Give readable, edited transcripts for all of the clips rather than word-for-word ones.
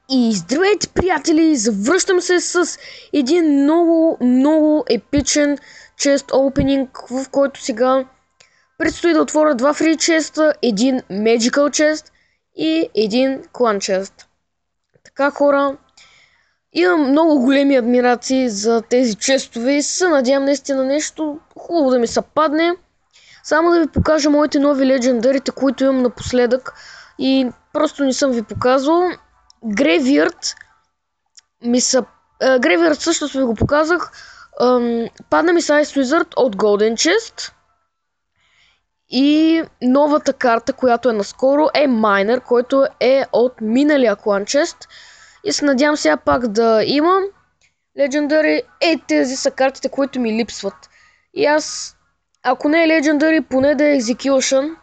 И здравейте, приятели! Завръщам се с един много епичен чест опенинг, в който сега предстои да отворя два фри честа, един Magical чест и един клан чест. Така, хора, имам много големи адмирации за тези честове и се надявам наистина нещо хубаво да ми се падне. Само да ви покажа моите нови легендарите, които имам напоследък и просто не съм ви показвал. Грейвиърд Грейвиърд също ви го показах. Падна ми Ice Wizard от Golden Chest. И новата карта, която е наскоро, е Miner, който е от миналия клан чест. И се надявам сега пак да имам Legendary. Тези са картите, които ми липсват. И аз, ако не е Legendary, поне да е Execution.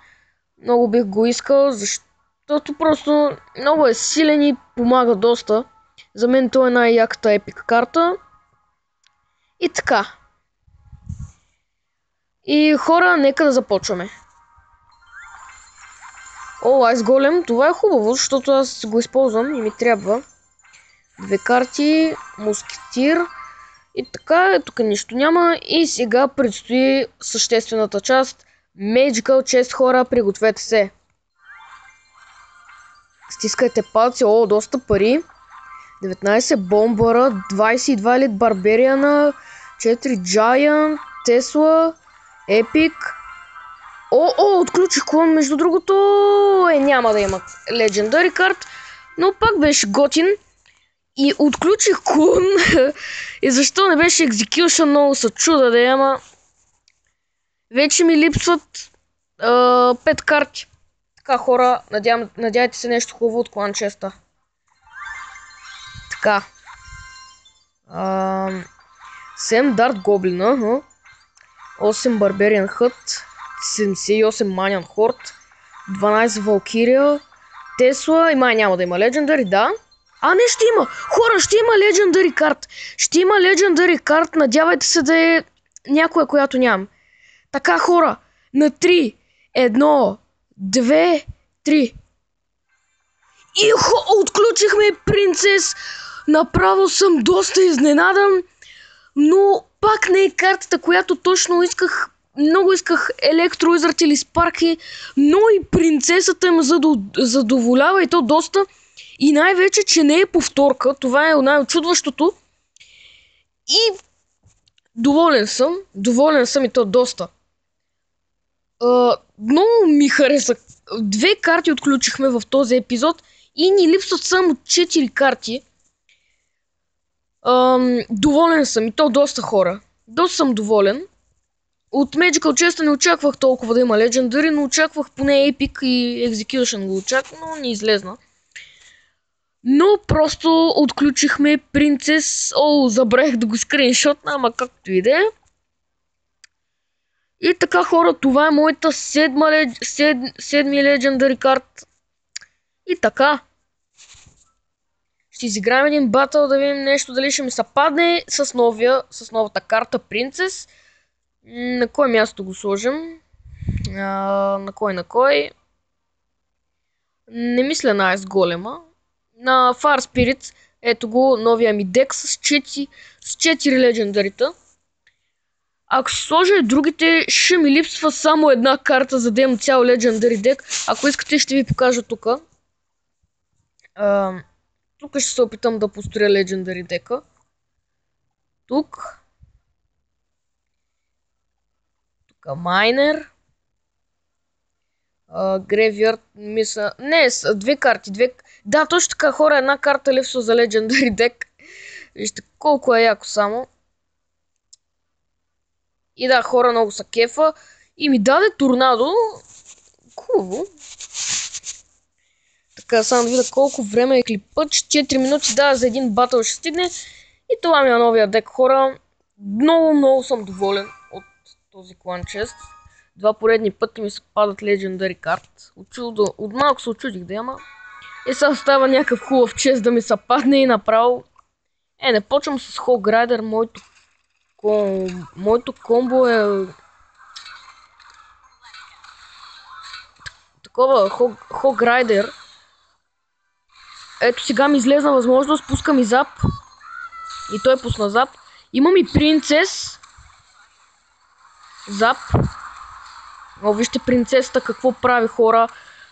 Много бих го искал, защото просто много е силен и помага доста. За мен това е най-яката епик карта. И така. И хора, нека да започваме. О, Айс Голем, това е хубаво, защото аз го използвам и ми трябва. Две карти, мускетир. И така, тук нищо няма. И сега предстои съществената част. Magical Chest, хора, пригответе се. Стискайте палци, доста пари. 19 бомбара, 22 лит барбериана, 4 Giant, Тесла, Епик. Отключих клон, между другото. Няма да има Legendary карт, но пак беше готин. И отключих клон. И защо не беше Execution, много се чуда да има. Вече ми липсват 5 карти. Така, хора, надявайте се нещо хубаво от клан честа. Така. 7 Дарт Гоблина, 8 Барбериан Хът, 78 Манян Хорд, 12 Валкирия, Тесла и май няма да има Legendary, да. Не, ще има! Хора, ще има Legendary карт! Ще има Legendary карт, надявайте се да е някоя, която нямам. Така, хора, на 3, 1, 2, 3. И отключихме принцес! Направо съм доста изненадан, но пак не е картата, която точно исках. Много исках Електро Wizard или Спарки, но и принцесата ме задоволява и то доста. И най-вече, че не е повторка, това е най-очудващото. И доволен съм и то доста. Много ми хареса. 2 карти отключихме в този епизод и ни липсват само 4 карти. Доволен съм и то доста, хора. Доста съм доволен. От Magical Chest не очаквах толкова да има Legendary, но очаквах поне Epic и Execution го очаквах, но не излезна. Но просто отключихме принцес. Забравих да го скриншотна, ама както и да е. И така, хора, това е моята седми Legendary карт. И така. Ще изиграем един батъл да видим нещо дали ще ми се падне с новата карта принцес. На кое място го сложим? На кой? Не мисля на Айс Голема. На Far Spirits. Ето го, новия ми дек с 4 легендарита. Ако ще сложа и другите, ще ми липсва само една карта, за да имам цял легендари дек. Ако искате, ще ви покажа тук. Тук ще се опитам да построя Legendary дека. Тук Miner. Graveyard, мисля. Не, с 2 карти. Да, точно така, хора, една карта липсва за Legendary дек. Вижте колко е яко само. И да, хора, много са кефа. И ми даде торнадо. Хубаво. Така, само да видя колко време е клипът. 4 минути, да, за един батъл ще стигне. И това ми е новия дек, хора. Много съм доволен от този клан чест. 2 поредни пъти ми се падат Legendary карт. От малко се очудих да има. И сега става някакъв хубав чест да ми се падне и направо. Не почвам с Hog Rider. Моето комбо е такова. Hog Rider ето сега ми излезна възможност, пускам и зап. И той пусна зап. Имам и принцес. Зап. О, вижте принцесата какво прави, хора.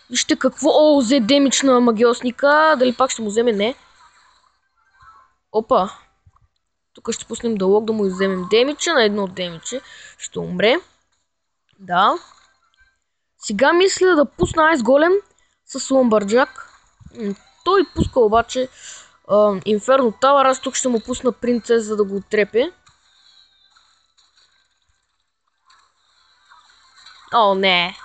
Вижте какво... О, взе демидж на магиосника. Дали пак ще му вземе? Не. Опа. Тук ще пуснем дълъг да му вземем демиджа. На едно демидже ще умре. Да. Сега мисля да пусна Айс Голем с Лумбърджак. Той пуска обаче Инферно Тауър. Аз тук ще му пусна принцес, за да го отрепе. О, не.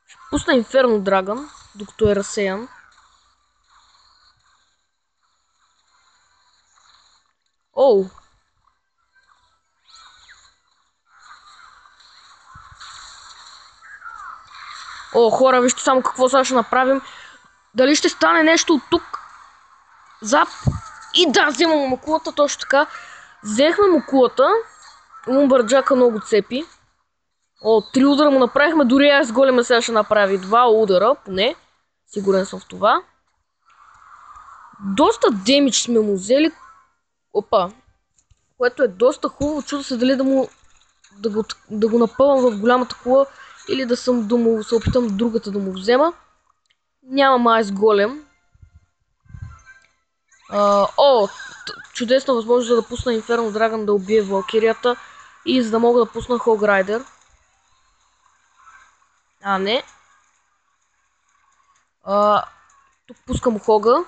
Ще пусна Инферно Драгън, докато е разсеян. Оу. О, хора, вижте само какво сега ще направим. Дали ще стане нещо от тук? Зап. И да, вземам мукулата, точно така. Взехме мукулата. Лумбърджака много цепи. О, 3 удара му направихме, дори аз голема сега ще направи 2 удара, поне. Сигурен съм в това. Доста демидж сме му взели. Опа. Което е доста хубаво. Чудо се дали да го напълвам в голямата кула или да се опитам другата да му взема. Нямам Айс Голем. О, чудесна възможност за да пусна Инферно Драгън да убие Валкирията и за да мога да пусна Хог Райдер. Не. Тук пускам Хога.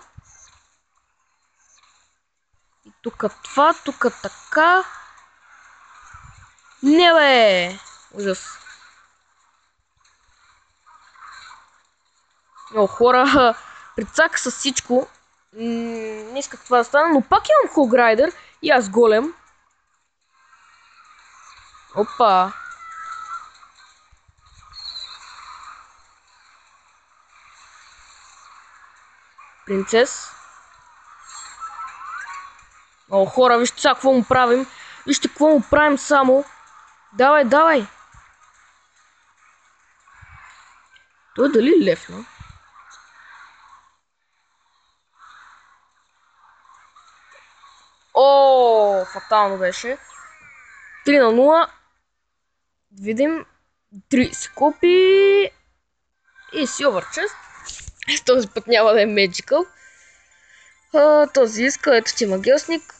И тук това, тук така. Не бе! Ужас. О, хора, прицака с всичко. Не исках това да стане, но пак имам Хог Райдер и аз голем. Опа. Принцес. О, хора, вижте сега какво му правим. Вижте какво му правим само. Давай, давай. Той дали лефна? О, фатално беше. 3-0. Видим. 3 се купи. И Silver Chest. Този път няма да е Magical. Този иска, ето ти магиосник.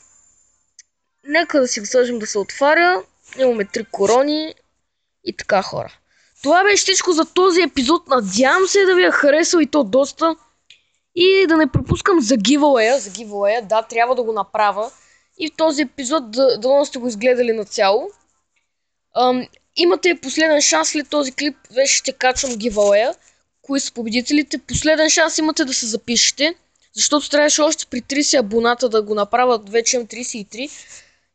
Нека да си го сложим да се отваря. Имаме 3 корони. И така, хора. Това беше всичко за този епизод. Надявам се да ви е харесал и то доста. И да не пропускам за giveaway. Да, трябва да го направя. И в този епизод дано сте го изгледали нацяло. Имате последен шанс след този клип. Вече ще качвам giveaway. Кои са победителите? Последен шанс имате да се запишете. Защото трябваше още при 30 абоната да го направят. Вече имам 33.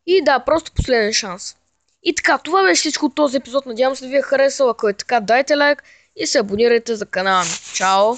И да, просто последен шанс. И така, това беше всичко от този епизод. Надявам се да ви е харесал. Ако е така, дайте лайк и се абонирайте за канала ми. Чао!